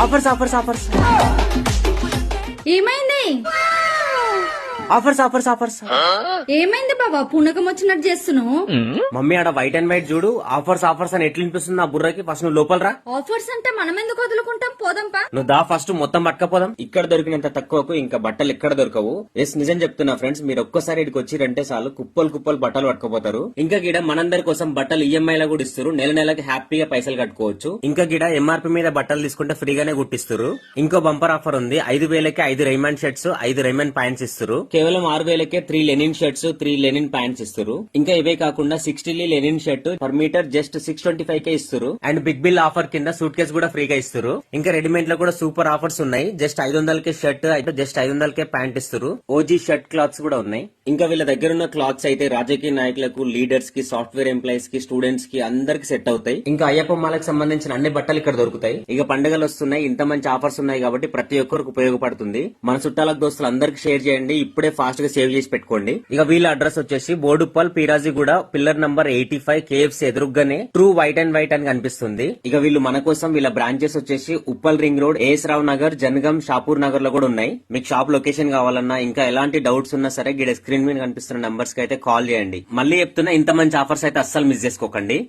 Offers offers offers ఏమైంది offers offers offers ఏమైంది బాబా పూనకం వచ్చినట్టు చేస్తున్నావు? మమ్మీ ఆడ వైట్ అండ్ వైట్ చూడు ఆఫర్స్ ఆఫర్స్ అని ఎట్లా వినిపిస్తుంది నా బుర్రకి. ఫస్ట్ నువ్వు లోపల రా. ఆఫర్స్ అంటే మనం ఎందుకు వదులుకుంటాం, పోదాంపా. నువ్వు దా ఫస్ట్ మొత్తం పట్టుకపోదాం. ఇక్కడ దొరికినంత తక్కువకు ఇంకా బట్టలు ఎక్కడ దొరకవు. ఎస్ నిజం చెప్తున్నా ఫ్రెండ్స్, మీరు ఒక్కసారి ఇక్కడికి వచ్చి రెంటే చాలు కుప్పలు కుప్పలు బట్టలు పట్టుకోపోతారు. ఇంకా గిడ మనందరి కోసం బట్టలు ఈఎంఐ లో కూడా ఇస్తారు. నెల నెలకి హ్యాపీగా పైసలు కట్టుకోవచ్చు. ఇంకా గిడ ఎంఆర్పీ మీద బట్టలు తీసుకుంటే ఫ్రీగానే కుట్టిస్తారు. ఇంకో బంపర్ ఆఫర్ ఉంది. 5,000కి 5 రైమన్ షర్ట్స్ 5 రైమన్ ప్యాంట్స్ ఇస్తారు. కేవలం 6,000కే 3 లెనిన్ షర్ట్స్ 3 లెనిన్ ప్యాంట్స్ ఇస్తారు. ఇంకా ఇవే కాకుండా 60 linen shirt per metre just 625కే ఇస్తారు. అండ్ బిగ్ బిల్ ఆఫర్ కింద సూట్ కేసు కూడా ఫ్రీగా ఇస్తారు. ఇంకా రెడీమేడ్ లో కూడా సూపర్ ఆఫర్స్ ఉన్నాయి. జస్ట్ 500కే షర్ట్ అయితే జస్ట్ 500కే ప్యాంట్ ఇస్తారు. ఓజీ షర్ట్ క్లాత్స్ కూడా ఉన్నాయి. ఇంకా వీళ్ళ దగ్గర ఉన్న క్లాత్స్ అయితే రాజకీయ నాయకులకు, లీడర్స్ కి, సాఫ్ట్వేర్ ఎంప్లాయీస్ కి, స్టూడెంట్స్ కి అందరికి సెట్ అవుతాయి. ఇంకా అయ్యప్ప మాలకు సంబంధించిన అన్ని బట్టలు ఇక్కడ దొరుకుతాయి. ఇక పండుగలు వస్తున్నాయి, ఇంత మంచి ఆఫర్స్ ఉన్నాయి కాబట్టి ప్రతి ఒక్కరికి ఉపయోగపడుతుంది. మన చుట్టాలకు దోస్తులు అందరికి షేర్ చేయండి. ఇప్పుడే ఫాస్ట్ గా సేవ్ చేసి పెట్టుకోండి. ఇక వీళ్ళ అడ్రస్ వచ్చేసి బోడుప్పల్ పీరాజిగూడ పిల్లర్ నంబర్ 85 కేఎఫ్సి ఎదురుగానే ట్రూ వైట్ అండ్ వైట్ అని కనిపిస్తుంది. ఇక వీళ్ళు మన కోసం వీళ్ళ బ్రాంచెస్ వచ్చేసి ఉప్పల్ రింగ్ రోడ్, ఏఎస్ రావు నగర్, జనగం, షాపూర్ నగర్ లో కూడా ఉన్నాయి. మీకు షాప్ లొకేషన్ కావాలన్నా ఇంకా ఎలాంటి డౌట్స్ ఉన్నా సరే గిడ స్క్రీన్ మీద కనిపిస్తున్న నంబర్స్ కి అయితే కాల్ చేయండి. మళ్ళీ చెప్తున్నా, ఇంత మంచి ఆఫర్స్ అయితే అస్సలు మిస్ చేసుకోకండి.